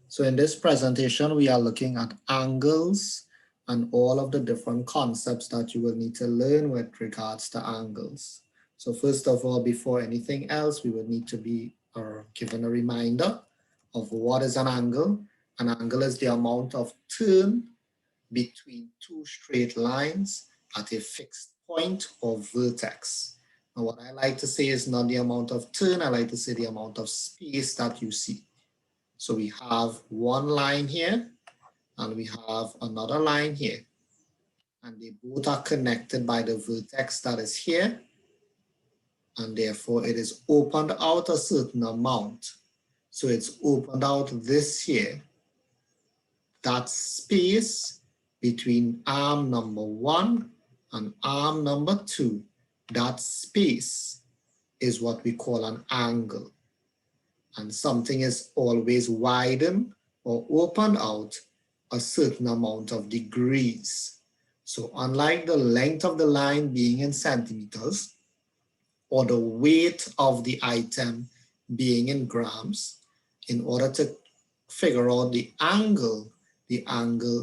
So in this presentation, we are looking at angles and all of the different concepts that you will need to learn with regards to angles. So first of all, before anything else, we would need to be given a reminder of what is an angle. An angle is the amount of turn between two straight lines at a fixed point or vertex. Now, what I like to say is not the amount of turn, I like to say the amount of space that you see. So we have one line here and we have another line here. And they both are connected by the vertex that is here. And therefore it is opened out a certain amount. So it's opened out this here. That space between arm number 1 and arm number 2, that space is what we call an angle. And something is always widened or opened out a certain amount of degrees. So unlike the length of the line being in centimeters or the weight of the item being in grams, in order to figure out the angle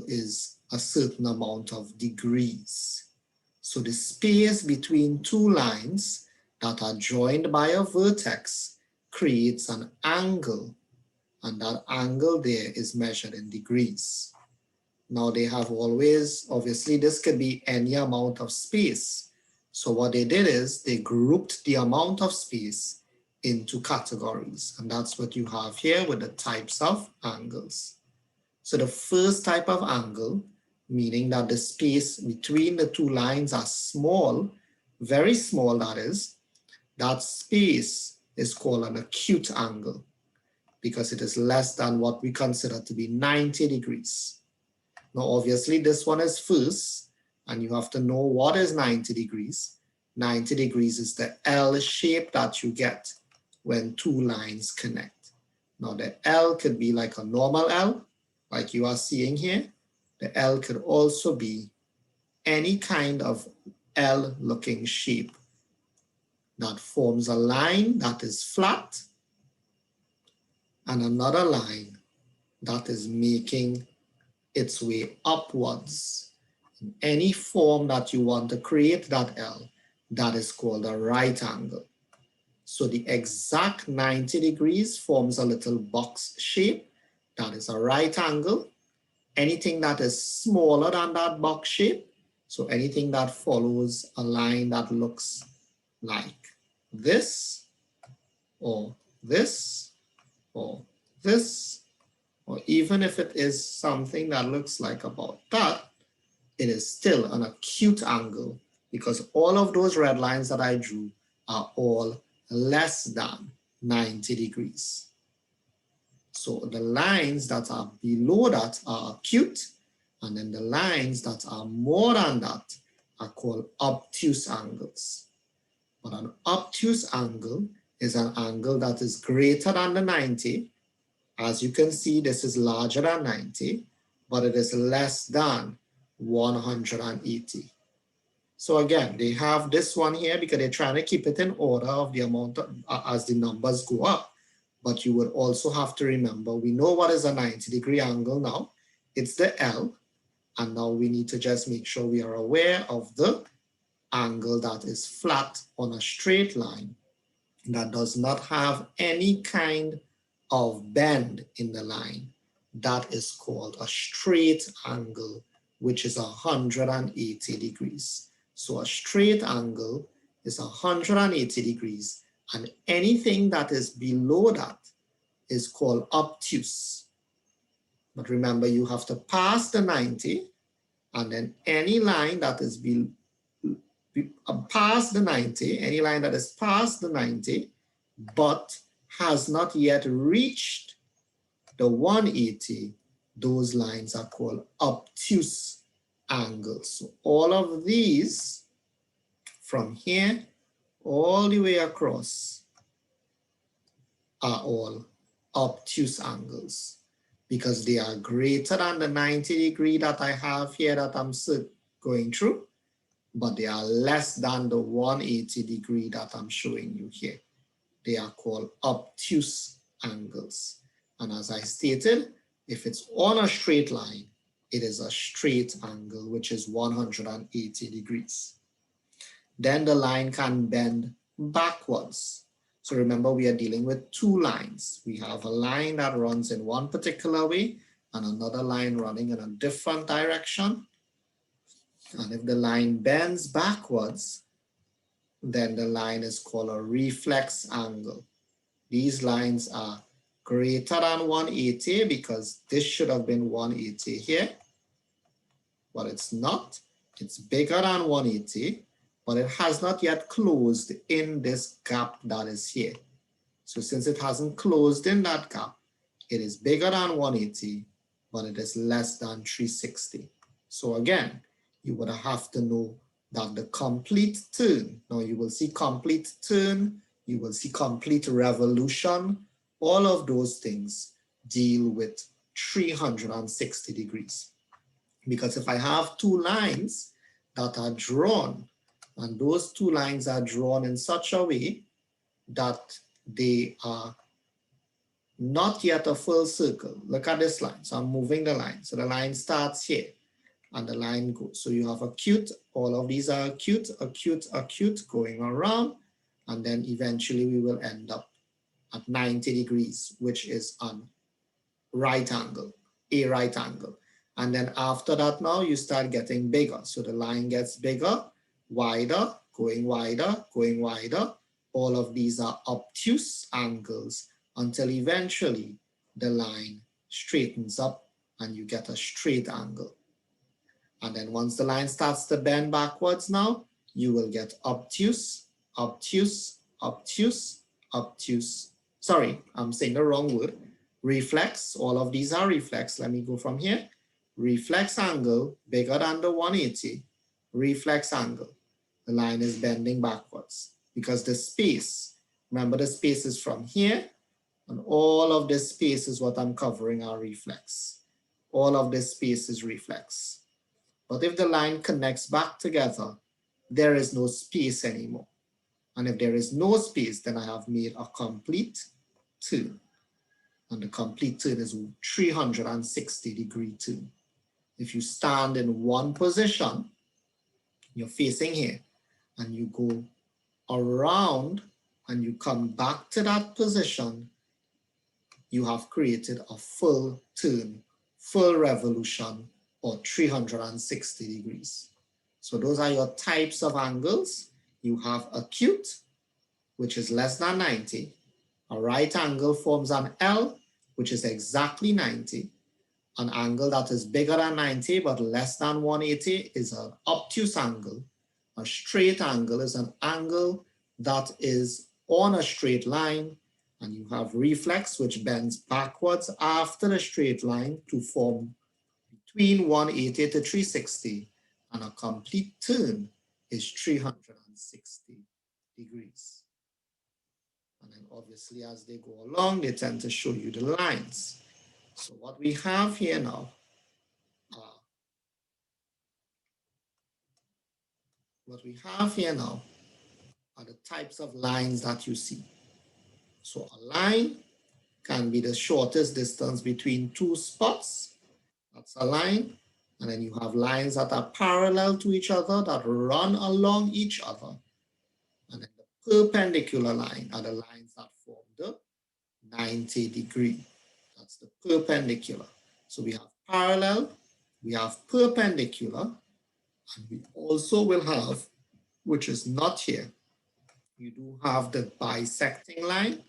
is a certain amount of degrees. So the space between two lines that are joined by a vertex creates an angle, and that angle there is measured in degrees. Now they have always, obviously this could be any amount of space. So what they did is they grouped the amount of space into categories, and that's what you have here with the types of angles. So the first type of angle, meaning that the space between the two lines are small, very small that is, that space is called an acute angle because it is less than what we consider to be 90 degrees. Now obviously this one is first, and you have to know what is 90 degrees. 90 degrees is the L shape that you get when two lines connect. Now the L could be like a normal L, like you are seeing here. The L could also be any kind of L-looking shape that forms a line that is flat and another line that is making its way upwards. In any form that you want to create that L, that is called a right angle. So the exact 90 degrees forms a little box shape. That is a right angle. Anything that is smaller than that box shape, so anything that follows a line that looks like this, or this, or this, or even if it is something that looks like about that, it is still an acute angle because all of those red lines that I drew are all less than 90 degrees. So the lines that are below that are acute, and then the lines that are more than that are called obtuse angles. But an obtuse angle is an angle that is greater than the 90. As you can see, this is larger than 90, but it is less than 180. So again, they have this one here because they're trying to keep it in order of the amount of, as the numbers go up. But you would also have to remember, we know what is a 90-degree angle now. It's the L. And now we need to just make sure we are aware of the angle that is flat on a straight line that does not have any kind of bend in the line. That is called a straight angle, which is 180 degrees. So a straight angle is 180 degrees, and anything that is below that is called obtuse. But remember, you have to pass the 90, and then any line that is past the 90, any line that is past the 90, but has not yet reached the 180, those lines are called obtuse angles. So all of these from here all the way across are all obtuse angles because they are greater than the 90 degree that I have here that I'm going through, but they are less than the 180 degree that I'm showing you here. They are called obtuse angles. And as I stated, If it's on a straight line, it is a straight angle, which is 180 degrees. Then the line can bend backwards. So remember, we are dealing with two lines. We have a line that runs in one particular way and another line running in a different direction. And if the line bends backwards, then the line is called a reflex angle. These lines are greater than 180 because this should have been 180 here, but it's not. It's bigger than 180, but it has not yet closed in this gap that is here. So since it hasn't closed in that gap, it is bigger than 180, but it is less than 360. So again, you would have to know that the complete turn, now you will see complete turn, you will see complete revolution, all of those things deal with 360 degrees. Because if I have two lines that are drawn, and those two lines are drawn in such a way that they are not yet a full circle. Look at this line. So I'm moving the line. So the line starts here and the line goes. So you have acute, all of these are acute, acute, acute going around. And then eventually we will end up at 90 degrees, which is an right angle, a right angle. And then after that now you start getting bigger. So the line gets bigger, wider, going wider, going wider. All of these are obtuse angles until eventually the line straightens up and you get a straight angle. And then once the line starts to bend backwards now, you will get obtuse, obtuse, obtuse, obtuse. Sorry, I'm saying the wrong word. Reflex, all of these are reflex. Let me go from here. Reflex angle bigger than the 180, reflex angle. The line is bending backwards because the space, remember the space is from here, and all of this space is what I'm covering are reflex. All of this space is reflex. But if the line connects back together, there is no space anymore. And if there is no space, then I have made a complete turn. And the complete turn is 360 degree turn. If you stand in one position, you're facing here, and you go around and you come back to that position, you have created a full turn, full revolution, or 360 degrees. So those are your types of angles. You have acute, which is less than 90. A right angle forms an L, which is exactly 90. An angle that is bigger than 90 but less than 180 is an obtuse angle. A straight angle is an angle that is on a straight line, and you have reflex, which bends backwards after the straight line to form between 180 to 360, and a complete turn is 360 degrees. And then obviously as they go along, they tend to show you the lines. So what we have here now, are the types of lines that you see. So a line can be the shortest distance between two spots. That's a line. And then you have lines that are parallel to each other that run along each other. And then the perpendicular line are the lines that form the 90 degree. That's the perpendicular. So we have parallel, we have perpendicular, and we also will have, which is not here, you do have the bisecting line,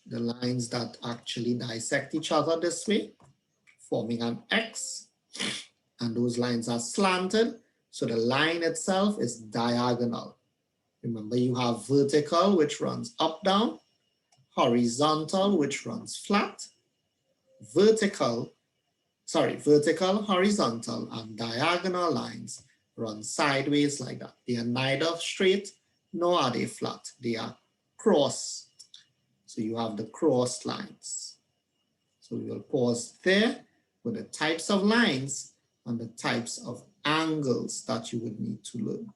the lines that actually dissect each other this way, forming an X, and those lines are slanted, so the line itself is diagonal. Remember, you have vertical, which runs up, down, horizontal, which runs flat, vertical, horizontal, and diagonal lines run sideways like that. They are neither straight nor are they flat. They are crossed. So you have the crossed lines. So we will pause there with the types of lines and the types of angles that you would need to learn.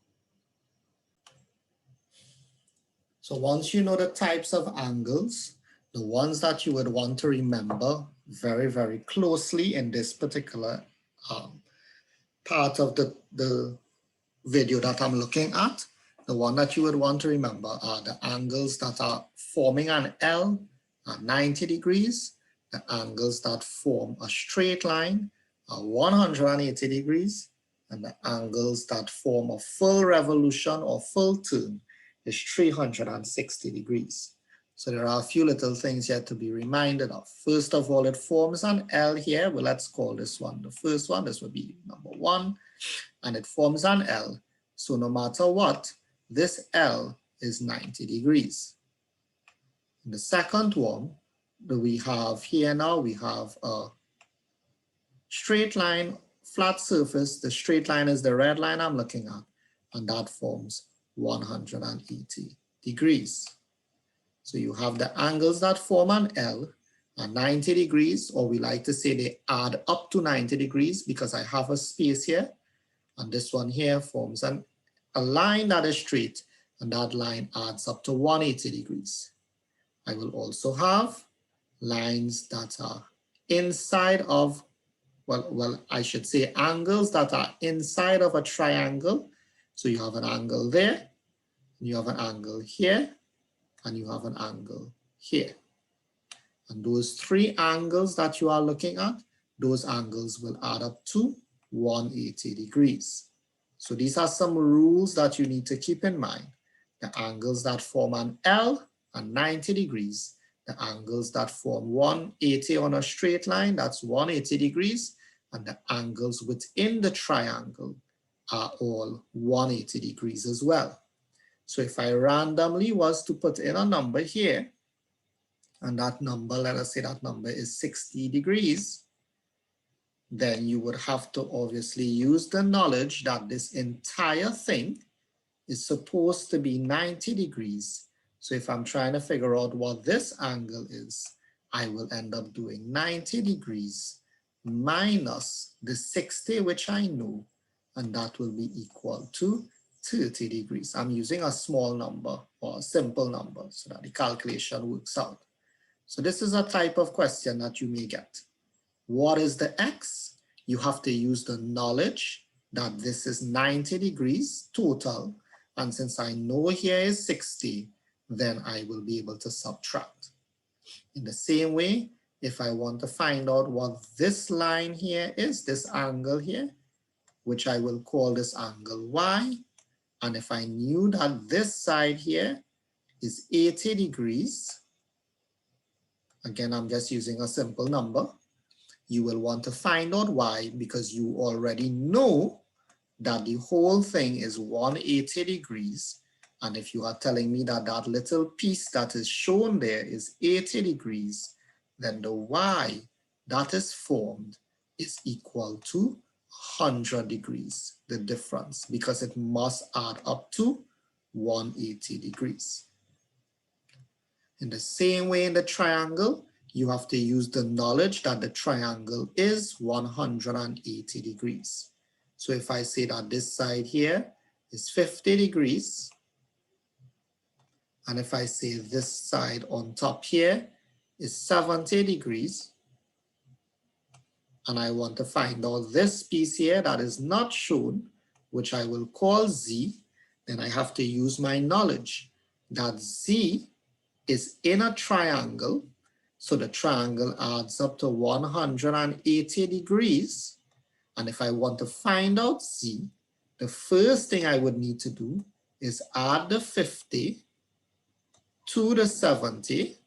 So once you know the types of angles, The ones that you would want to remember very, very closely in this particular part of the video that I'm looking at, the one that you would want to remember are the angles that are forming an L at 90 degrees, the angles that form a straight line are 180 degrees, and the angles that form a full revolution or full turn is 360 degrees. So there are a few little things yet to be reminded of. First of all, it forms an L here. Well, let's call this one the first one. This would be number 1, and it forms an L. So no matter what, this L is 90 degrees. In the second one that we have here now, we have a straight line, flat surface. The straight line is the red line I'm looking at, and that forms 180 degrees. So you have the angles that form an L at 90 degrees, or we like to say they add up to 90 degrees because I have a space here. And this one here forms a line that is straight, and that line adds up to 180 degrees. I will also have lines that are inside of, well, I should say angles that are inside of a triangle. So you have an angle there, you have an angle here, and you have an angle here. And those three angles that you are looking at, those angles will add up to 180 degrees. So these are some rules that you need to keep in mind. The angles that form an L are 90 degrees. The angles that form 180 on a straight line, that's 180 degrees. And the angles within the triangle are all 180 degrees as well. So if I randomly was to put in a number here, and that number, let us say that number is 60 degrees, then you would have to obviously use the knowledge that this entire thing is supposed to be 90 degrees. So if I'm trying to figure out what this angle is, I will end up doing 90 degrees minus the 60, which I know, and that will be equal to 30 degrees. I'm using a small number or a simple number so that the calculation works out. So this is a type of question that you may get. What is the X? You have to use the knowledge that this is 90 degrees total. And since I know here is 60, then I will be able to subtract. In the same way, if I want to find out what this line here is, this angle here, which I will call this angle Y, and if I knew that this side here is 80 degrees, again, I'm just using a simple number, you will want to find out Y because you already know that the whole thing is 180 degrees. And if you are telling me that that little piece that is shown there is 80 degrees, then the Y that is formed is equal to 100 degrees, the difference, because it must add up to 180 degrees. In the same way in the triangle, you have to use the knowledge that the triangle is 180 degrees. So if I say that this side here is 50 degrees, and if I say this side on top here is 70 degrees, and I want to find out this piece here that is not shown, which I will call Z, then I have to use my knowledge that Z is in a triangle, so the triangle adds up to 180 degrees. And if I want to find out Z, the first thing I would need to do is add the 50 to the 70.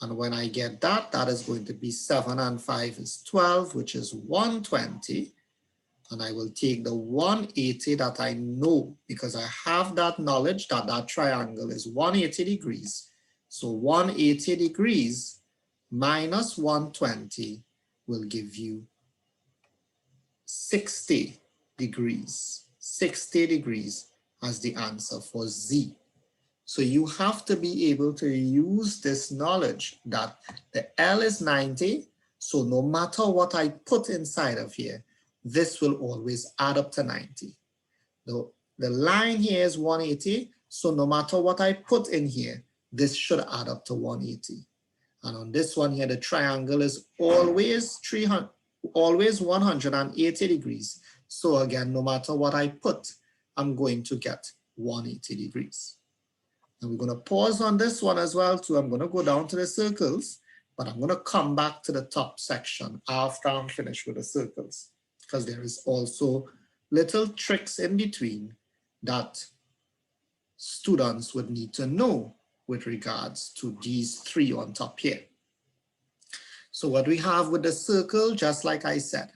And when I get that, that is going to be 7 and 5 is 12, which is 120. And I will take the 180 that I know because I have that knowledge that that triangle is 180 degrees. So 180 degrees minus 120 will give you 60 degrees. 60 degrees as the answer for Z. So you have to be able to use this knowledge that the L is 90. So no matter what I put inside of here, this will always add up to 90. The line here is 180. So no matter what I put in here, this should add up to 180. And on this one here, the triangle is always 180 degrees. So again, no matter what I put, I'm going to get 180 degrees. And we're going to pause on this one as well too. I'm going to go down to the circles, but I'm going to come back to the top section after I'm finished with the circles, because there is also little tricks in between that students would need to know with regards to these three on top here. So what we have with the circle, just like I said,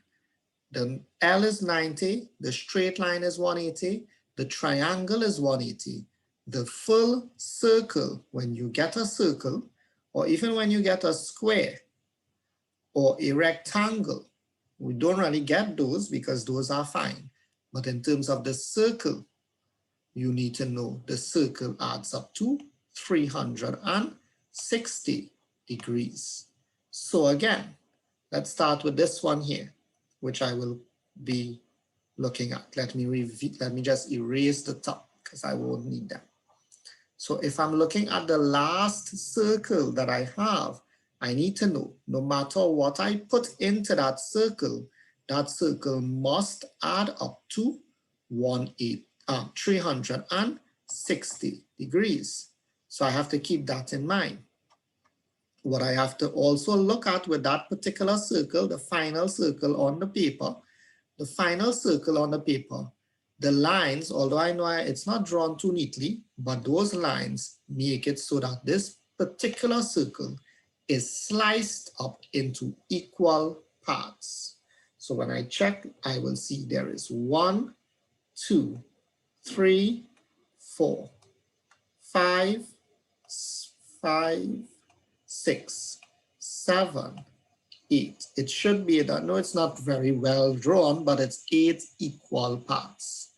the L is 90, the straight line is 180, the triangle is 180. The full circle, when you get a circle, or even when you get a square or a rectangle, we don't really get those because those are fine. But in terms of the circle, you need to know the circle adds up to 360 degrees. So again, let's start with this one here, which I will be looking at. Let me just erase the top because I won't need that. So if I'm looking at the last circle that I have, I need to know, no matter what I put into that circle must add up to 360 degrees. So I have to keep that in mind. What I have to also look at with that particular circle, the final circle on the paper, the lines, although I know it's not drawn too neatly, but those lines make it so that this particular circle is sliced up into equal parts. So when I check, I will see there is 1, 2, 3, 4, 5, 6, 7, 8. It should be that, no, it's not very well drawn, but it's 8 equal parts.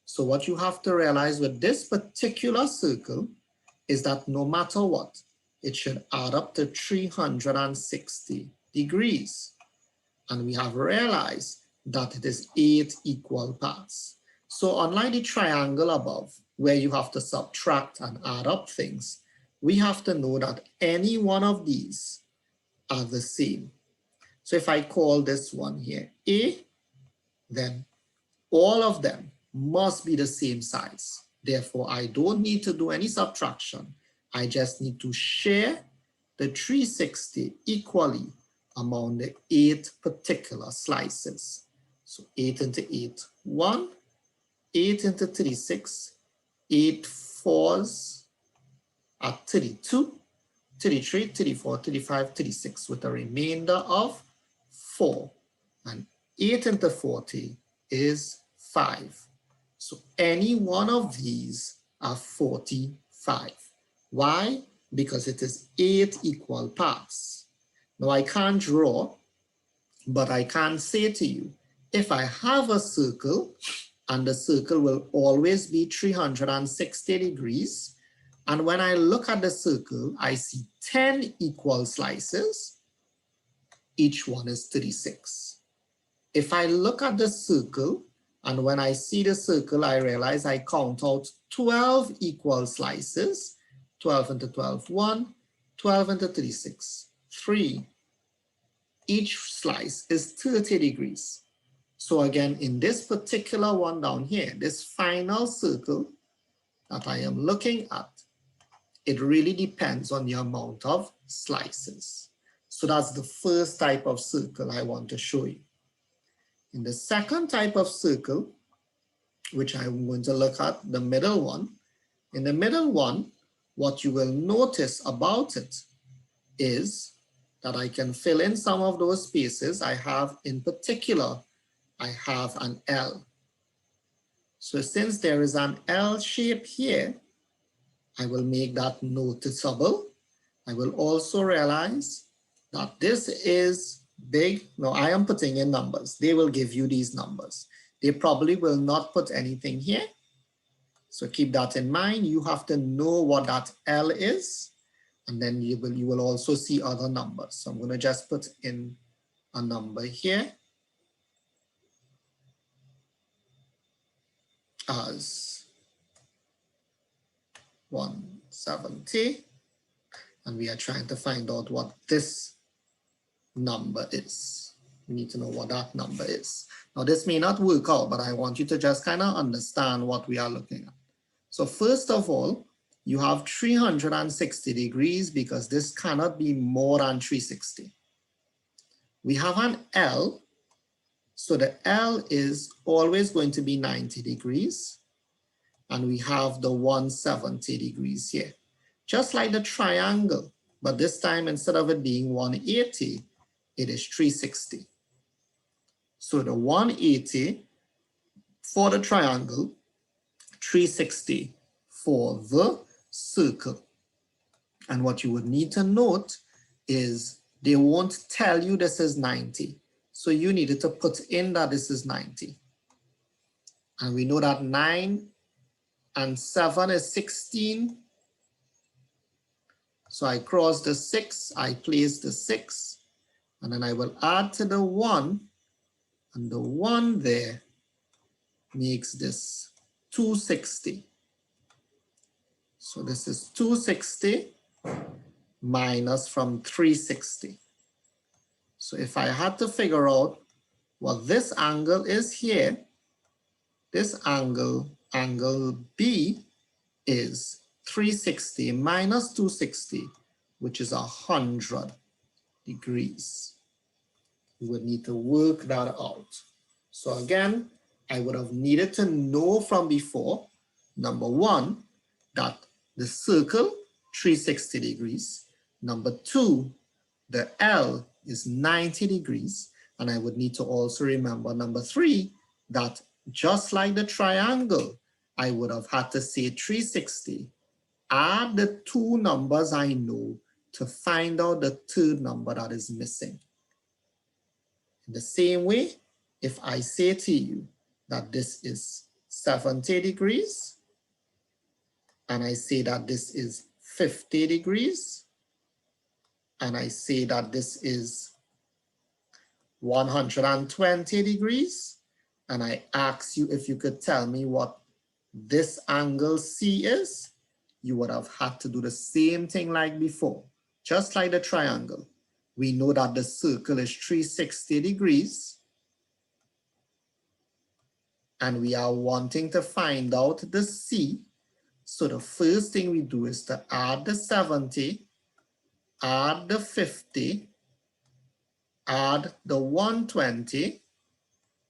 So what you have to realize with this particular circle is that no matter what, it should add up to 360 degrees. And we have realized that it is 8 equal parts. So unlike the triangle above, where you have to subtract and add up things, we have to know that any one of these are the same. So if I call this one here A, then all of them must be the same size. Therefore, I don't need to do any subtraction. I just need to share the 360 equally among the 8 particular slices. So 8 into 8, 1, 8 into 36, 8 fours are 32, 33, 34, 35, 36 with a remainder of 4. And 8 into 40 is 5. So any one of these are 45. Why? Because it is 8 equal parts. Now I can't draw, but I can say to you, if I have a circle, and the circle will always be 360 degrees, and when I look at the circle, I see 10 equal slices, each one is 36. If I look at the circle, and when I see the circle, I realize I count out 12 equal slices, 12 into 12, 1, 12 into 36, 3. Each slice is 30 degrees. So again, in this particular one down here, this final circle that I am looking at, it really depends on the amount of slices. So that's the first type of circle I want to show you. In the second type of circle, which I'm going to look at, the middle one, in the middle one, what you will notice about it is that I can fill in some of those spaces. I have, in particular, I have an L. So since there is an L shape here, I will make that noticeable. I will also realize that this is big. Now I am putting in numbers. They will give you these numbers. They probably will not put anything here. So keep that in mind. You have to know what that L is, and then you will also see other numbers. So I'm going to just put in a number here as 170. And we are trying to find out what this number is. We need to know what that number is. Now this may not work out, but I want you to just kind of understand what we are looking at. So first of all, you have 360 degrees because this cannot be more than 360. We have an L, so the L is always going to be 90 degrees. And we have the 170 degrees here. Just like the triangle, but this time instead of it being 180, it is 360. So the 180 for the triangle, 360 for the circle. And what you would need to note is they won't tell you this is 90. So you needed to put in that this is 90. And we know that 9 and 7 is 16. So I cross the 6, I place the 6, and then I will add to the 1, and the 1 there makes this 260. So this is 260 minus from 360. So if I had to figure out what this angle is here, this angle, angle B, is 360 minus 260, which is 100 degrees. You would need to work that out. So again, I would have needed to know from before, number one, that the circle, 360 degrees. Number two, the L is 90 degrees. And I would need to also remember number three, that just like the triangle, I would have had to say 360, add the two numbers I know to find out the third number that is missing. In the same way, if I say to you that this is 70 degrees, and I say that this is 50 degrees, and I say that this is 120 degrees, and I ask you if you could tell me what this angle C is, you would have had to do the same thing like before. Just like the triangle, we know that the circle is 360 degrees, and we are wanting to find out the C. So the first thing we do is to add the 70, add the 50, add the 120,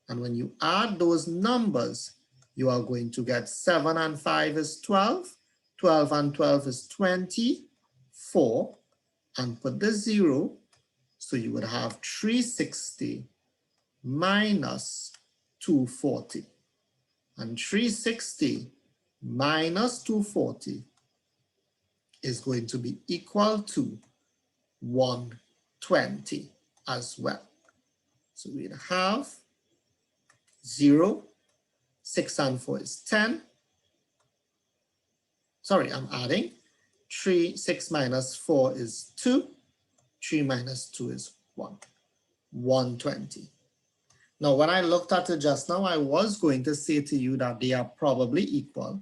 and when you add those numbers, you are going to get 7 and 5 is 12, 12 and 12 is 24, and put the 0, so you would have 360 minus 240. And 360 minus 240 is going to be equal to 120 as well. So we'd have 0, 6 and 4 is 10. Sorry, I'm adding. 3, 6 minus 4 is 2. 3 minus 2 is 1. 120. Now, when I looked at it just now, I was going to say to you that they are probably equal,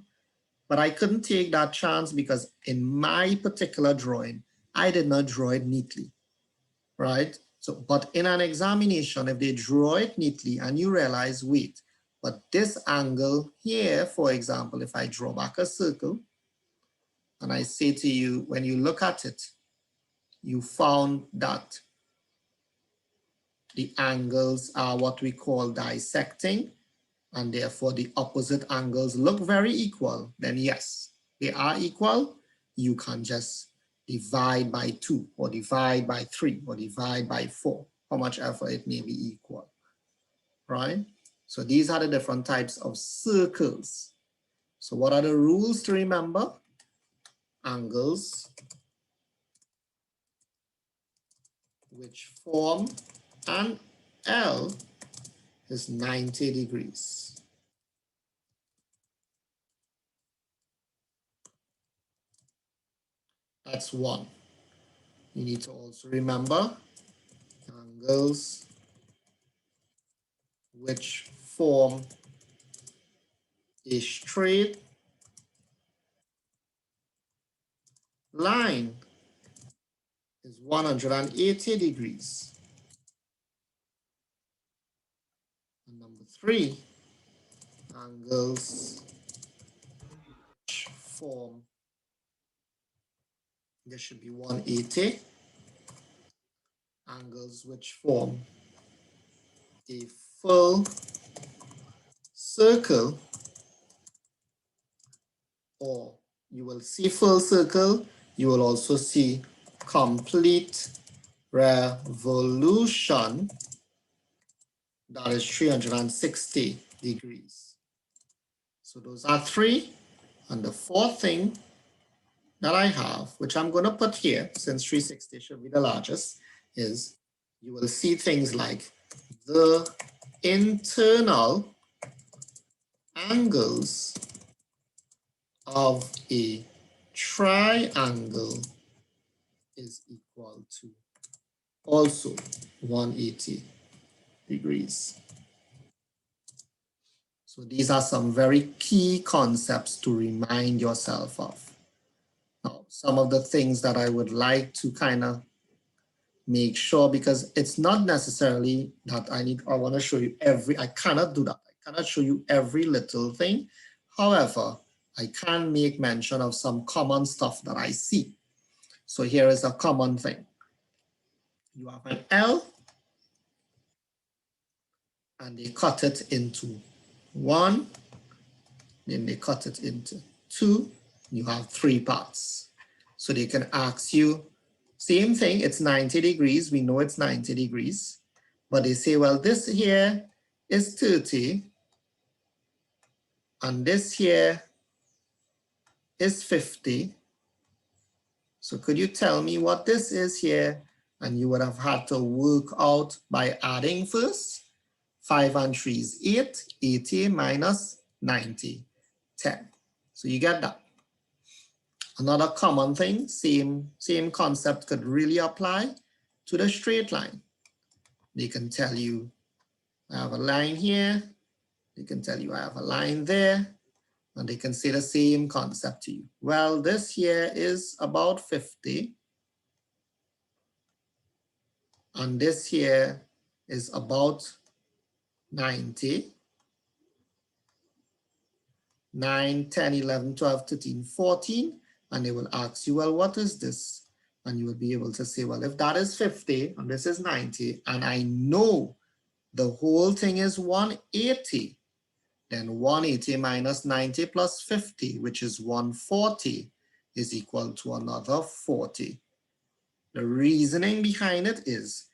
but I couldn't take that chance because in my particular drawing, I did not draw it neatly, right? So, but in an examination, if they draw it neatly and you realize, wait, but this angle here, for example, if I draw back a circle and I say to you, when you look at it, you found that the angles are what we call dissecting, and therefore the opposite angles look very equal, then yes, they are equal. You can just divide by 2 or divide by 3 or divide by 4, how much ever it may be equal, right? So these are the different types of circles. So what are the rules to remember? Angles which form an L is 90 degrees. That's one. You need to also remember angles which form a straight line is 180 degrees. And number 3, angles which form, there should be 180, angles which form a full circle, or you will see full circle, you will also see complete revolution, that is 360 degrees. So those are 3. And the 4th thing that I have, which I'm going to put here, since 360 should be the largest, is you will see things like the internal angles of a triangle is equal to also 180 degrees. So these are some very key concepts to remind yourself of. Now, some of the things that I would like to kind of make sure, because it's not necessarily that I want to show you I cannot do that. I cannot show you every little thing. However, I can make mention of some common stuff that I see. So here is a common thing. You have an L, and they cut it into 1, then they cut it into 2, you have 3 parts. So they can ask you, same thing, it's 90 degrees, we know it's 90 degrees, but they say, well, this here is 30, and this here is 50. So could you tell me what this is here? And you would have had to work out by adding first. 5 and 3 is 8, 80 minus 90, 10. So you get that. Another common thing, same concept could really apply to the straight line. They can tell you, I have a line here. They can tell you I have a line there. And they can say the same concept to you. Well, this here is about 50. And this here is about 90. 9, 10, 11, 12, 13, 14. And they will ask you, well, what is this? And you will be able to say, well, if that is 50 and this is 90, and I know the whole thing is 180, then 180 minus 90 plus 50, which is 140, is equal to another 40. The reasoning behind it is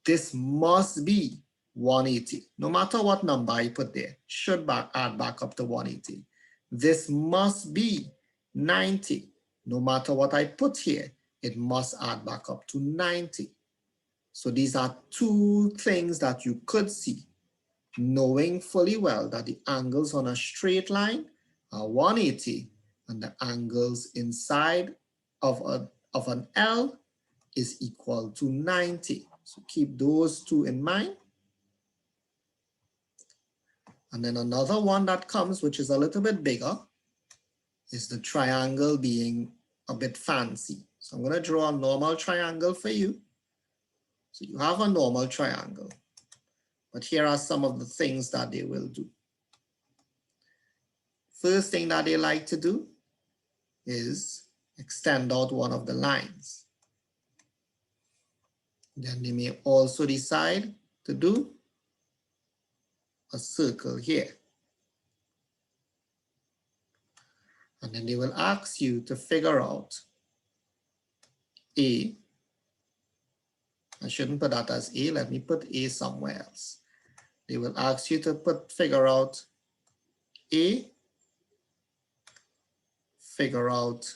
this must be 180. No matter what number I put there, should add back up to 180. This must be 90. No matter what I put here, it must add back up to 90. So these are 2 things that you could see, knowing fully well that the angles on a straight line are 180 and the angles inside of an L is equal to 90. So keep those 2 in mind. And then another one that comes, which is a little bit bigger, is the triangle being a bit fancy. So I'm going to draw a normal triangle for you. So you have a normal triangle. But here are some of the things that they will do. First thing that they like to do is extend out one of the lines. Then they may also decide to do a circle here. And then they will ask you to figure out A. I shouldn't put that as A. Let me put A somewhere else. They will ask you to figure out A, figure out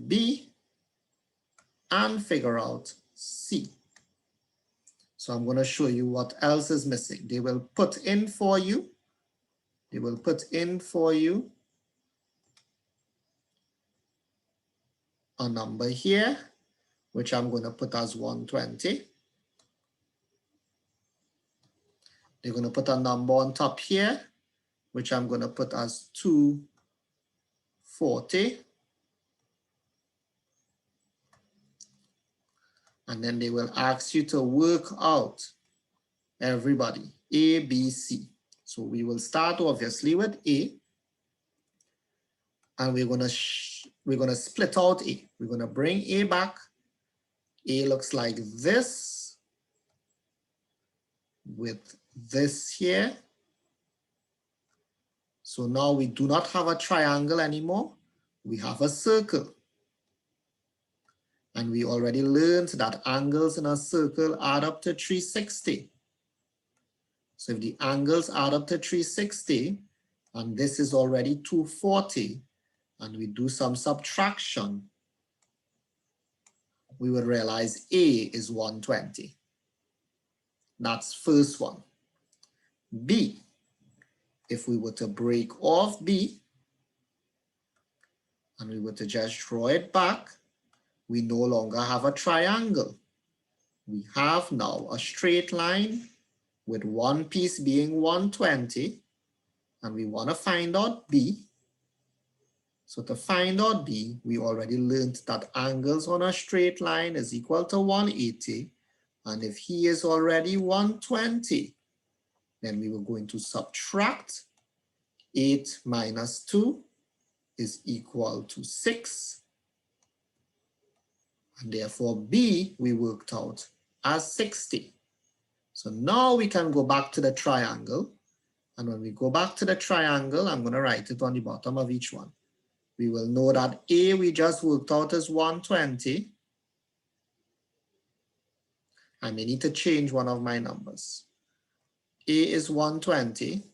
B, and figure out C. So I'm going to show you what else is missing. They will put in for you. They will put in for you a number here, which I'm going to put as 120. They're going to put a number on top here, which I'm going to put as 240. And then they will ask you to work out everybody, A, B, C. So we will start obviously with A, and we're gonna split out A. We're gonna bring A back. A looks like this with this here. So now we do not have a triangle anymore. We have a circle. And we already learned that angles in a circle add up to 360. So if the angles add up to 360, and this is already 240, and we do some subtraction, we would realize A is 120. That's first one. B, if we were to break off B, and we were to just draw it back, we no longer have a triangle. We have now a straight line with one piece being 120, and we want to find out B. So to find out B, we already learned that angles on a straight line is equal to 180. And if he is already 120, then we were going to subtract 8 minus 2 is equal to 6. And therefore B we worked out as 60. So now we can go back to the triangle. And when we go back to the triangle, I'm going to write it on the bottom of each one. We will know that A we just worked out as 120. I may need to change one of my numbers. A is 120.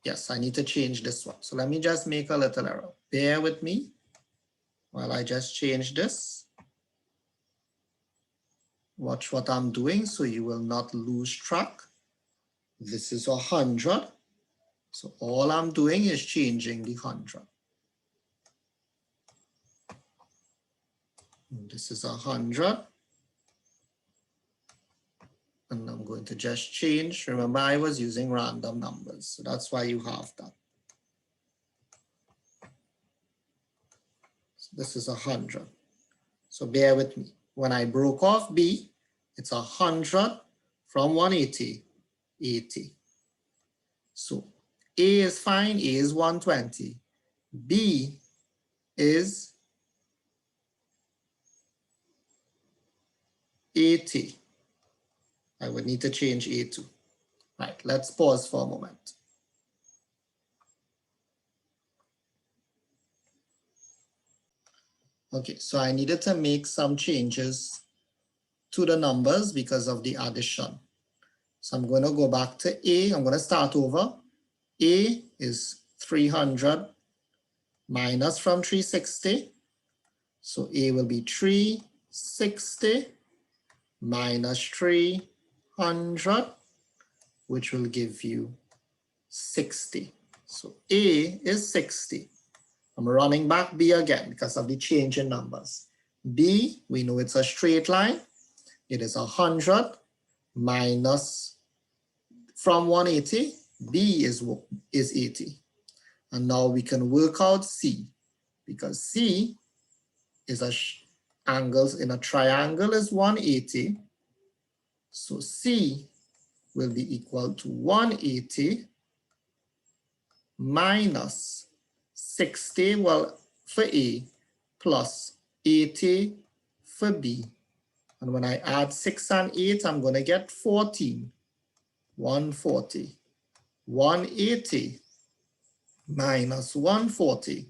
Yes, I need to change this one. So let me just make a little error. Bear with me while I just change this. Watch what I'm doing so you will not lose track. This is 100. So all I'm doing is changing the 100. This is 100. And I'm going to just change. Remember, I was using random numbers. So that's why you have that. So this is 100. So bear with me. When I broke off B, it's 100 from 180, 80. So A is fine, A is 120. B is 80. I would need to change A to. Right, let's pause for a moment. Okay, so I needed to make some changes to the numbers because of the addition. So I'm going to go back to A. I'm going to start over. A is 300 minus from 360. So A will be 360 minus 300, which will give you 60. So A is 60. I'm running back B again because of the change in numbers. B, we know it's a straight line. It is 100 minus from 180. B is 80. And now we can work out C because C is angles in a triangle is 180. So C will be equal to 180 minus 60, well, for A, plus 80 for B. And when I add 6 and 8, I'm going to get 14. 140. 180 minus 140,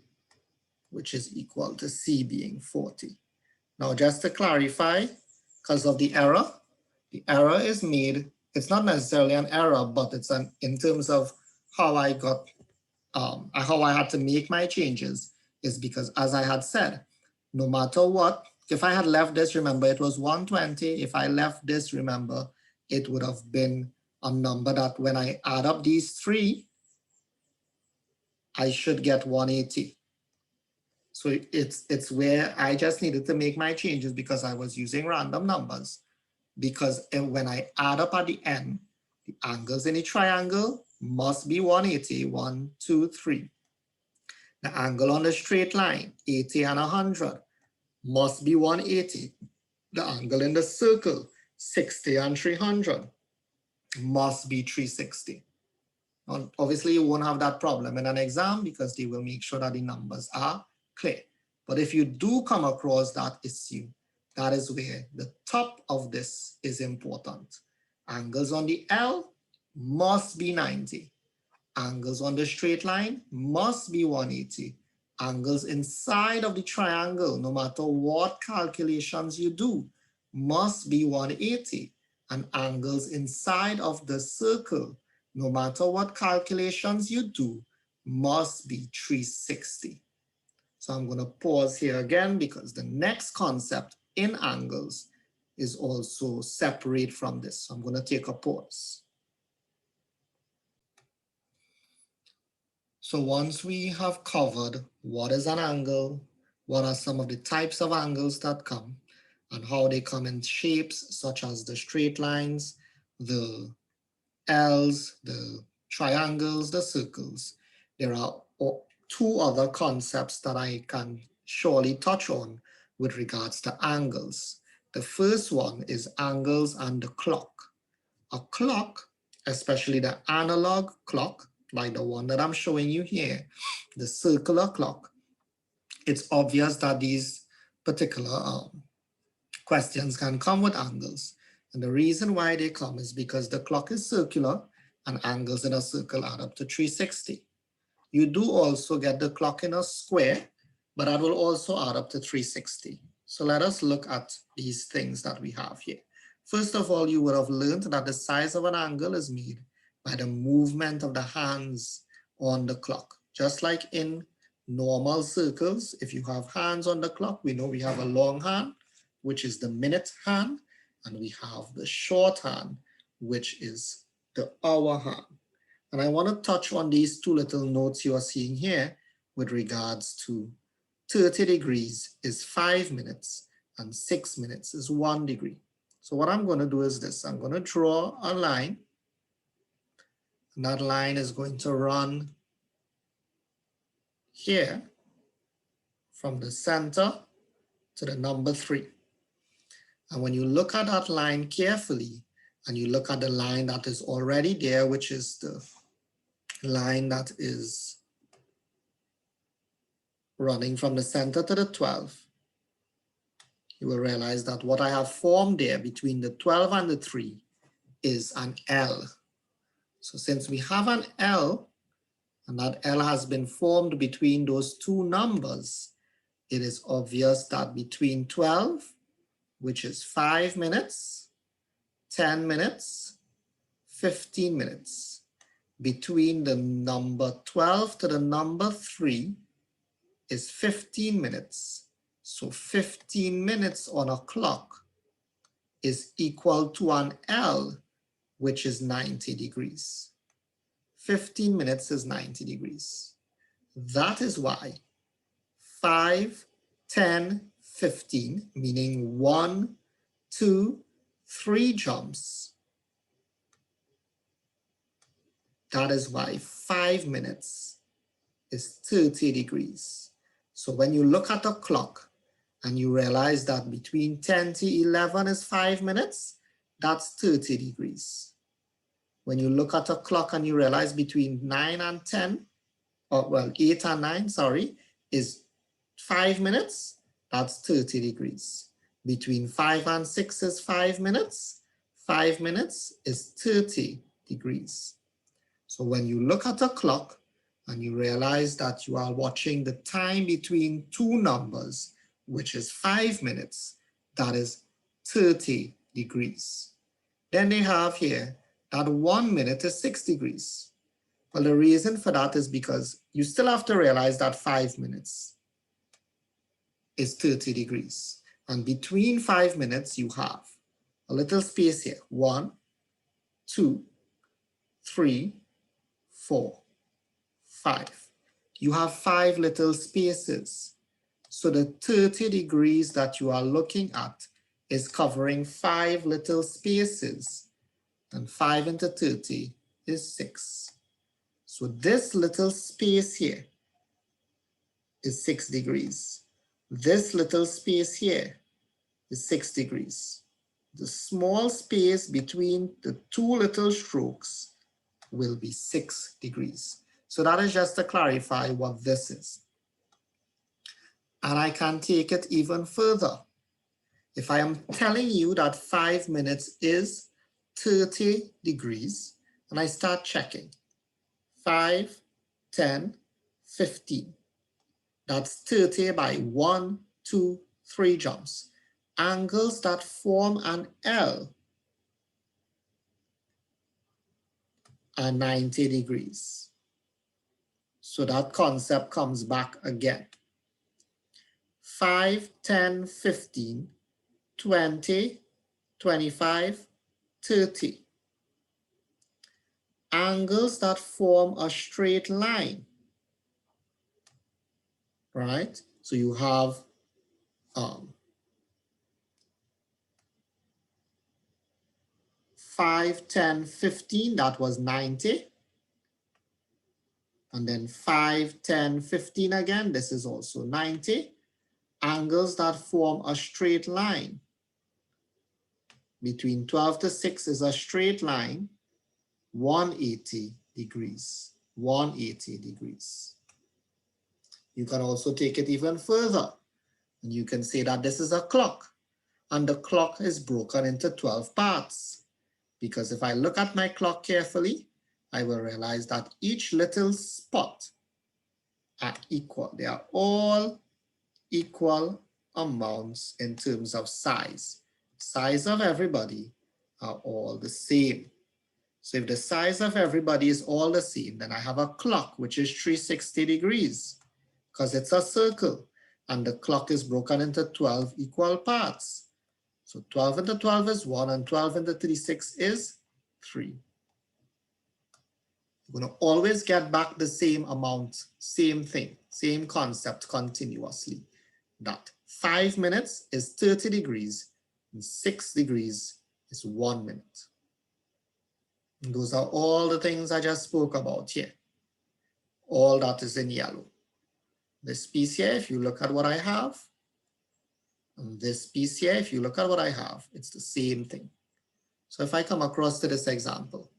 which is equal to C being 40. Now, just to clarify, because of the error is made, it's not necessarily an error, but it's in terms of how I got, how I had to make my changes is because, as I had said, no matter what, if I had left this, remember, it was 120. If I left this, remember, it would have been a number that when I add up these three, I should get 180. So it's where I just needed to make my changes because I was using random numbers. Because when I add up at the end, the angles in a triangle must be 180, 1, 2, 3. The angle on the straight line, 80 and 100, must be 180. The angle in the circle, 60 and 300, must be 360. Now, obviously, you won't have that problem in an exam because they will make sure that the numbers are clear. But if you do come across that issue, that is where the top of this is important. Angles on the L must be 90. Angles on the straight line must be 180. Angles inside of the triangle, no matter what calculations you do, must be 180. And angles inside of the circle, no matter what calculations you do, must be 360. So I'm going to pause here again because the next concept in angles is also separate from this. So I'm going to take a pause. So once we have covered what is an angle, what are some of the types of angles that come, and how they come in shapes such as the straight lines, the L's, the triangles, the circles, there are two other concepts that I can surely touch on with regards to angles. The first one is angles and the clock. A clock, especially the analog clock, like the one that I'm showing you here, the circular clock, it's obvious that these particular questions can come with angles. And the reason why they come is because the clock is circular and angles in a circle add up to 360. You do also get the clock in a square, but that will also add up to 360. So let us look at these things that we have here. First of all, you would have learned that the size of an angle is made by the movement of the hands on the clock. Just like in normal circles, if you have hands on the clock, we know we have a long hand, which is the minute hand, and we have the short hand, which is the hour hand. And I want to touch on these two little notes you are seeing here with regards to 30 degrees is 5 minutes and 6 minutes is 1 degree. So what I'm going to do is this. I'm going to draw a line. And that line is going to run here from the center to the number 3. And when you look at that line carefully, and you look at the line that is already there, which is the line that is running from the center to the 12, you will realize that what I have formed there between the 12 and the 3 is an L. So since we have an L, and that L has been formed between those two numbers, it is obvious that between 12, which is 5 minutes, 10 minutes, 15 minutes, between the number 12 to the number 3 is 15 minutes. So 15 minutes on a clock is equal to an L, which is 90 degrees. 15 minutes is 90 degrees. That is why 5, 10, 15, meaning 1, 2, 3 jumps. That is why 5 minutes is 30 degrees. So when you look at a clock and you realize that between 10 to 11 is 5 minutes, that's 30 degrees. When you look at a clock and you realize between 9 and 10, or well, 8 and 9, sorry, is 5 minutes, that's 30 degrees. Between 5 and 6 is 5 minutes, 5 minutes is 30 degrees. So when you look at a clock and you realize that you are watching the time between two numbers, which is 5 minutes, that is 30 degrees. Then they have here that 1 minute is 6 degrees. Well, the reason for that is because you still have to realize that 5 minutes is 30 degrees. And between 5 minutes, you have a little space here. 1, 2, 3, 4, 5. You have 5 little spaces. So the 30 degrees that you are looking at is covering 5 little spaces. And 5 into 30 is 6. So this little space here is 6 degrees. This little space here is 6 degrees. The small space between the two little strokes will be 6 degrees. So that is just to clarify what this is. And I can take it even further. If I am telling you that 5 minutes is 30 degrees, and I start checking, 5, 10, 15. That's 30 by 1, 2, 3 jumps. Angles that form an L are 90 degrees. So that concept comes back again. 5, 10, 15, 20, 25, 30. Angles that form a straight line, right? So you have 5, 10, 15, that was 90. And then 5, 10, 15 again, this is also 90. Angles that form a straight line. Between 12 to 6 is a straight line, 180 degrees, 180 degrees. You can also take it even further. And you can say that this is a clock, and the clock is broken into 12 parts. Because if I look at my clock carefully, I will realize that each little spot are equal. They are all equal amounts in terms of size. Size of everybody are all the same. So if the size of everybody is all the same, then I have a clock which is 360 degrees because it's a circle and the clock is broken into 12 equal parts. So 12 into 12 is 1 and 12 into 36 is 3. You're going to always get back the same amount, same thing, same concept continuously. That 5 minutes is 30 degrees and 6 degrees is 1 minute. And those are all the things I just spoke about here. All that is in yellow. This piece here, if you look at what I have, and this piece here, if you look at what I have, it's the same thing. So if I come across to this example,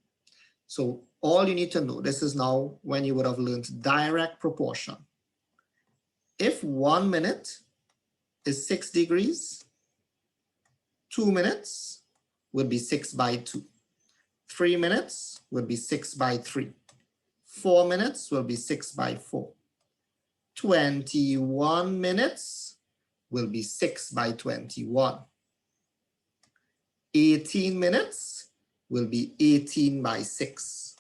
so all you need to know, this is now when you would have learned direct proportion. If 1 minute is 6 degrees, 2 minutes would be 6 by 2. 3 minutes would be 6 by 3. 4 minutes will be 6 by 4. 21 minutes will be 6 by 21. 18 minutes will be 18 by 6.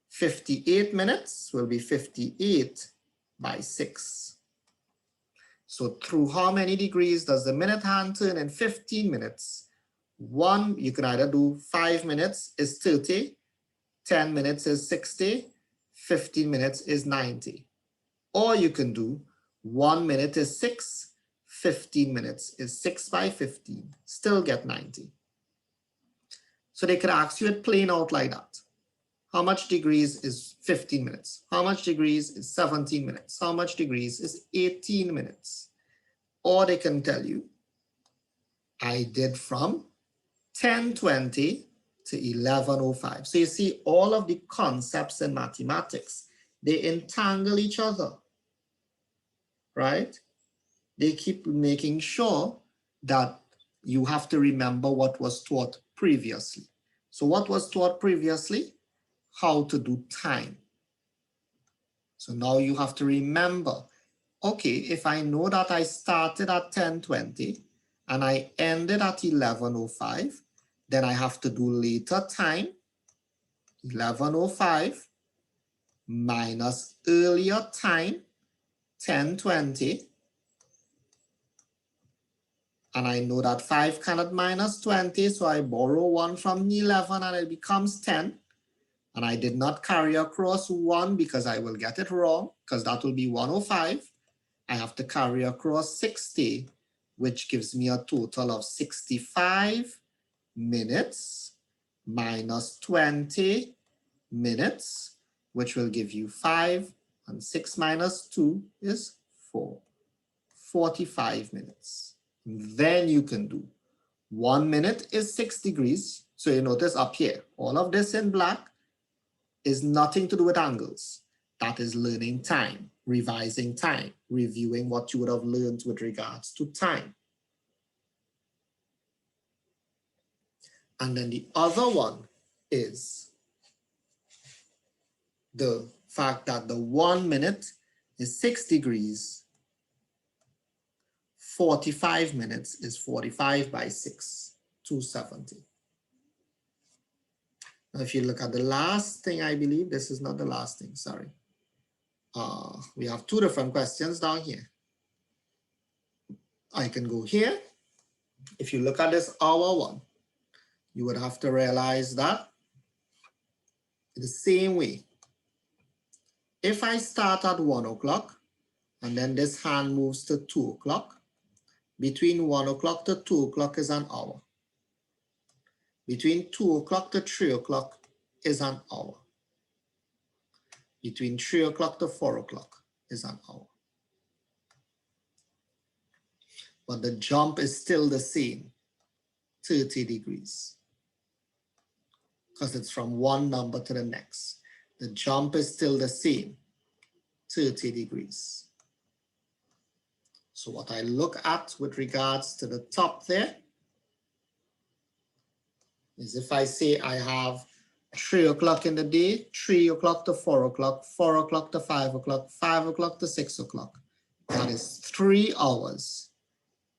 58 minutes will be 58 by 6. So through how many degrees does the minute hand turn in 15 minutes? You can either do 5 minutes is 30, 10 minutes is 60, 15 minutes is 90. Or you can do 1 minute is 6, 15 minutes is 6 by 15, still get 90. So they could ask you it plain out like that. How much degrees is 15 minutes? How much degrees is 17 minutes? How much degrees is 18 minutes? Or they can tell you, I did from 10:20 to 11:05. So you see all of the concepts in mathematics, they entangle each other, right? They keep making sure that you have to remember what was taught previously. So what was taught previously? How to do time. So now you have to remember, okay, if I know that I started at 10:20 and I ended at 11:05, then I have to do later time, 11:05 minus earlier time, 10:20. And I know that 5 cannot minus 20, so I borrow 1 from 11 and it becomes 10. And I did not carry across 1 because I will get it wrong, because that will be 105. I have to carry across 60, which gives me a total of 65 minutes minus 20 minutes, which will give you 5, and 6 minus 2 is for 45 minutes. Then you can do 1 minute is 6 degrees. So you notice up here, all of this in black is nothing to do with angles. That is learning time, revising time, reviewing what you would have learned with regards to time. And then the other one is the fact that the 1 minute is 6 degrees, 45 minutes is 45 by 6, 270. Now, if you look at the last thing, I believe this is not the last thing, sorry. We have two different questions down here. I can go here. If you look at this hour one, you would have to realize that the same way. If I start at 1 o'clock and then this hand moves to 2 o'clock, between 1 o'clock to 2 o'clock is an hour. Between 2 o'clock to 3 o'clock is an hour. Between 3 o'clock to 4 o'clock is an hour. But the jump is still the same, 30 degrees. Because it's from one number to the next. The jump is still the same, 30 degrees. So what I look at with regards to the top there is if I say I have 3 o'clock in the day, 3 o'clock to 4 o'clock, 4 o'clock to 5 o'clock, 5 o'clock to 6 o'clock. That is 3 hours.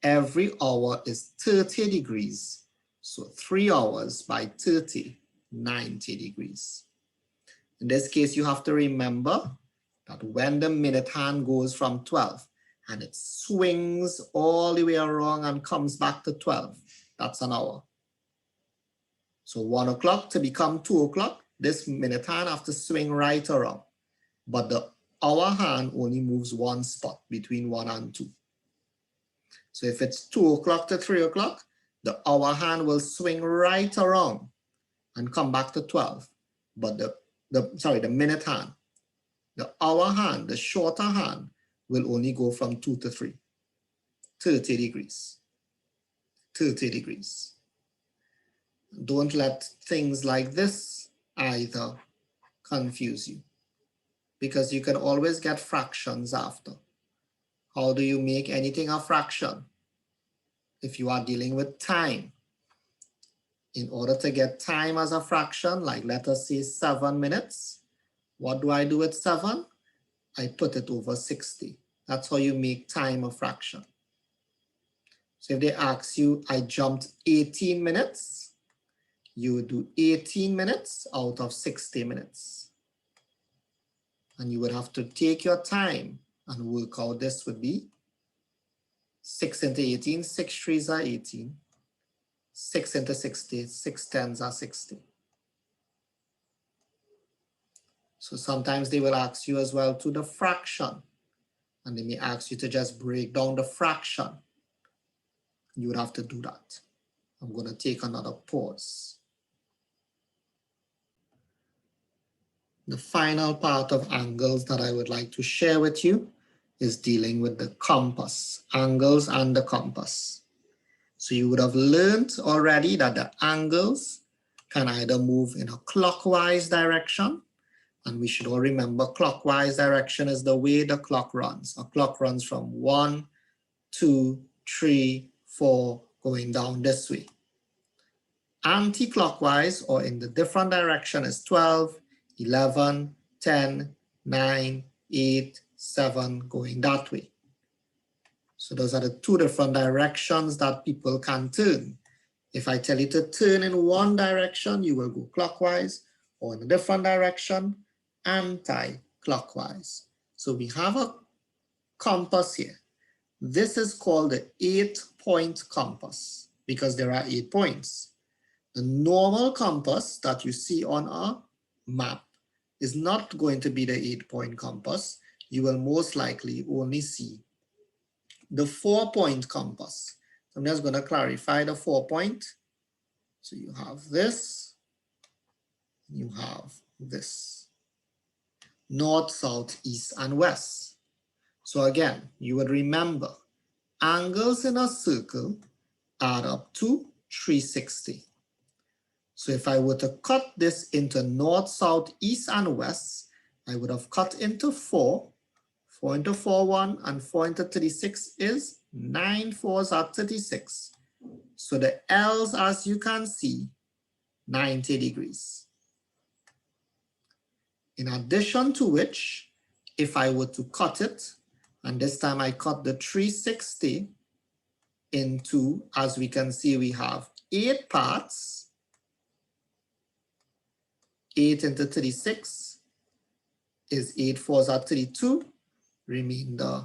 Every hour is 30 degrees. So 3 hours by 30, 90 degrees. In this case, you have to remember that when the minute hand goes from 12 and it swings all the way around and comes back to 12, that's an hour. So 1 o'clock to become 2 o'clock, this minute hand have to swing right around. But the hour hand only moves one spot between 1 and 2. So if it's 2 o'clock to 3 o'clock, the hour hand will swing right around and come back to 12. But the minute hand, the hour hand, the shorter hand will only go from 2 to 3, 30 degrees, 30 degrees. Don't let things like this either confuse you, because you can always get fractions after. How do you make anything a fraction? If you are dealing with time, in order to get time as a fraction, like let us say 7 minutes, what do I do with 7? I put it over 60. That's how you make time a fraction. So if they ask you, I jumped 18 minutes, you would do 18 minutes out of 60 minutes. And you would have to take your time and work out this would be 6 into 18, 6 3s are 18. 6 into 60, 6 10s are 60. So sometimes they will ask you as well to the fraction. And they may ask you to just break down the fraction. You would have to do that. I'm going to take another pause. The final part of angles that I would like to share with you is dealing with the compass, angles and the compass. So you would have learned already that the angles can either move in a clockwise direction, and we should all remember clockwise direction is the way the clock runs. A clock runs from 1, 2, 3, 4, going down this way. Anti-clockwise or in the different direction is 12, 11, 10, 9, 8, 7, going that way. So those are the two different directions that people can turn. If I tell you to turn in one direction, you will go clockwise, or in a different direction, anti-clockwise. So we have a compass here. This is called the 8-point compass because there are 8 points. The normal compass that you see on a map is not going to be the 8-point compass. You will most likely only see the 4-point compass. So I'm just going to clarify the 4-point. So you have this, you have this. North, south, east, and west. So again, you would remember angles in a circle add up to 360. So if I were to cut this into north, south, east, and west, I would have cut into 4. 4 into 4, 1, and 4 into 36 is 9 4s are 36. So the L's, as you can see, 90 degrees. In addition to which, if I were to cut it, and this time I cut the 360 into, as we can see, we have 8 parts. 8 into 36 is 8 4s are 32. Remainder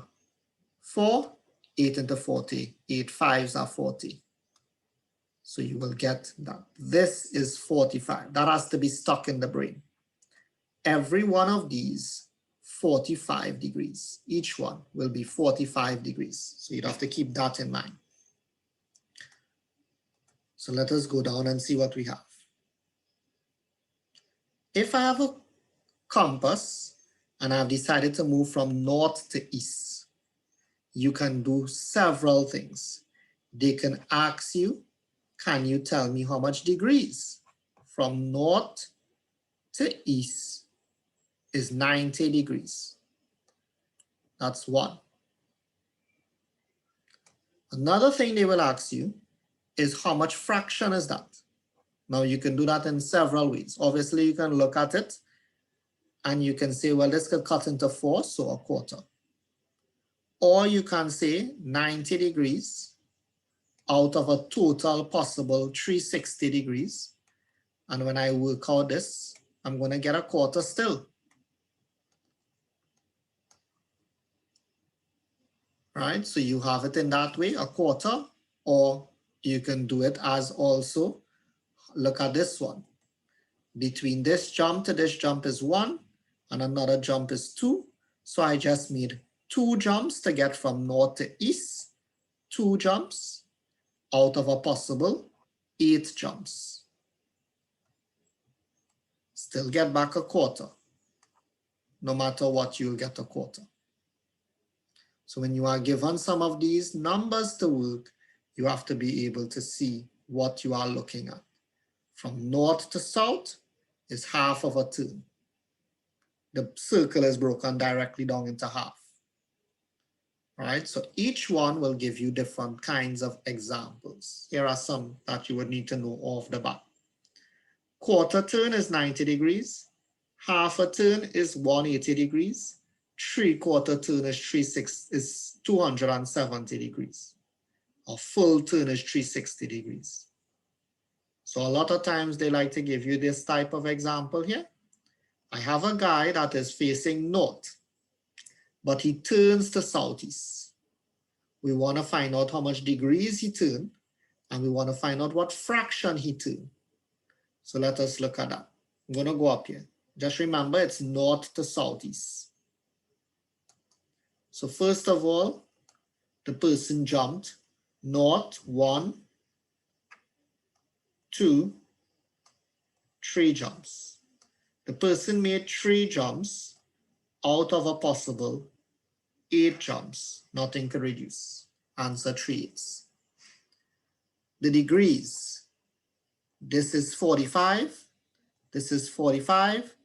4. 8 into 40. 8 5s are 40. So you will get that this is 45. That has to be stuck in the brain. Every one of these 45 degrees. Each one will be 45 degrees. So you'd have to keep that in mind. So let us go down and see what we have. If I have a compass and I've decided to move from north to east, you can do several things. They can ask you, can you tell me how much degrees? From north to east is 90 degrees. That's one. Another thing they will ask you is how much fraction is that? Now you can do that in several ways. Obviously you can look at it and you can say, well, this could cut into 4, so a quarter. Or you can say 90 degrees out of a total possible 360 degrees. And when I work out this, I'm going to get a quarter still. Right? So you have it in that way, a quarter, or you can do it as also, look at this one. Between this jump to this jump is 1, and another jump is 2. So I just made 2 jumps to get from north to east, 2 jumps out of a possible 8 jumps. Still get back a quarter. No matter what, you'll get a quarter. So when you are given some of these numbers to work, you have to be able to see what you are looking at. From north to south is half of a turn. The circle is broken directly down into half. All right, so each one will give you different kinds of examples. Here are some that you would need to know off the bat. Quarter turn is 90 degrees. Half a turn is 180 degrees. 3/4 turn is 270 degrees. A full turn is 360 degrees. So a lot of times they like to give you this type of example here. I have a guy that is facing north, but he turns to southeast. We want to find out how much degrees he turned, and we want to find out what fraction he turned. So let us look at that. I'm going to go up here. Just remember, it's north to southeast. So first of all, the person jumped north 1, 2, 3 jumps. The person made 3 jumps out of a possible 8 jumps. Nothing can reduce. Answer 3/8. The degrees. This is 45. This is 45.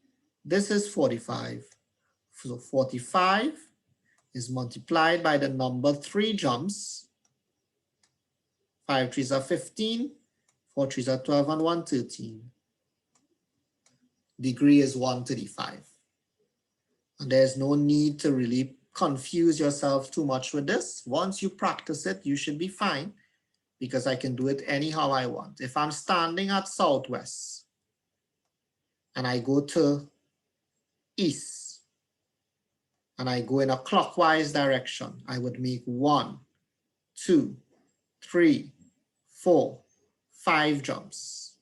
This is 45. So 45 is multiplied by the number 3 jumps. 5 3s are 15. 4 3s are 12 and 1 13. Degree is 135. And there's no need to really confuse yourself too much with this. Once you practice it, you should be fine because I can do it anyhow I want. If I'm standing at southwest and I go to east and I go in a clockwise direction, I would make 1, 2, 3, 4, 5 jumps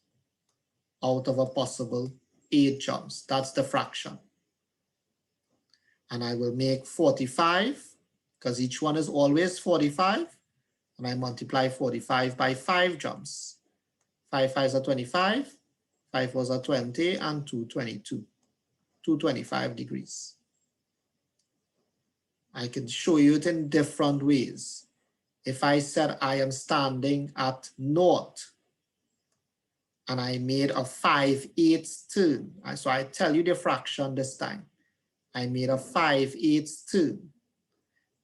out of a possible 8 jumps. That's the fraction. And I will make 45 because each one is always 45. And I multiply 45 by 5 jumps. 5 5s are 25, 5 4s are 20, and 2 22. 225 degrees. I can show you it in different ways. If I said I am standing at north and I made a 5/8 turn, so I tell you the fraction this time. I made a 5/8 turn.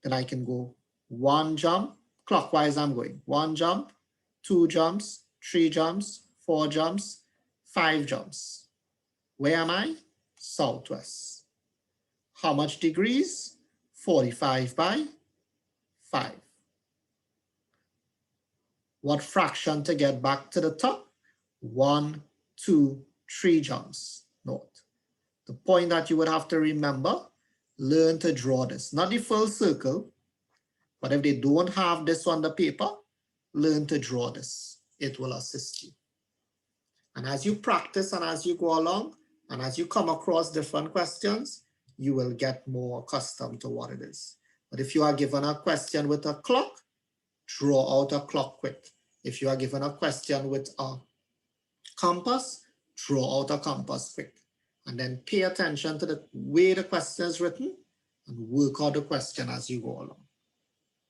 Then I can go one jump, clockwise I'm going. One jump, two jumps, three jumps, four jumps, five jumps. Where am I? Southwest. How much degrees? 45 by 5. What fraction to get back to the top? 1, 2, 3 jumps north. The point that you would have to remember, learn to draw this. Not the full circle, but if they don't have this on the paper, learn to draw this. It will assist you. And as you practice and as you go along, and as you come across different questions, you will get more accustomed to what it is. But if you are given a question with a clock, draw out a clock quick. If you are given a question with a compass, draw out a compass quick. And then pay attention to the way the question is written and work out the question as you go along.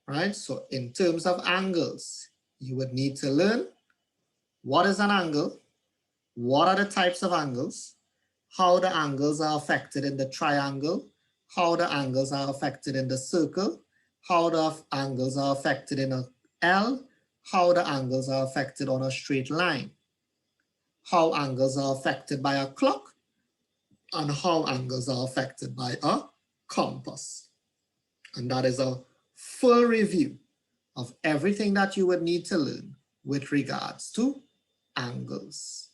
Right? So in terms of angles, you would need to learn what is an angle, what are the types of angles, how the angles are affected in the triangle, how the angles are affected in the circle, how the angles are affected in a L, how the angles are affected on a straight line, how angles are affected by a clock, and how angles are affected by a compass. And that is a full review of everything that you would need to learn with regards to angles.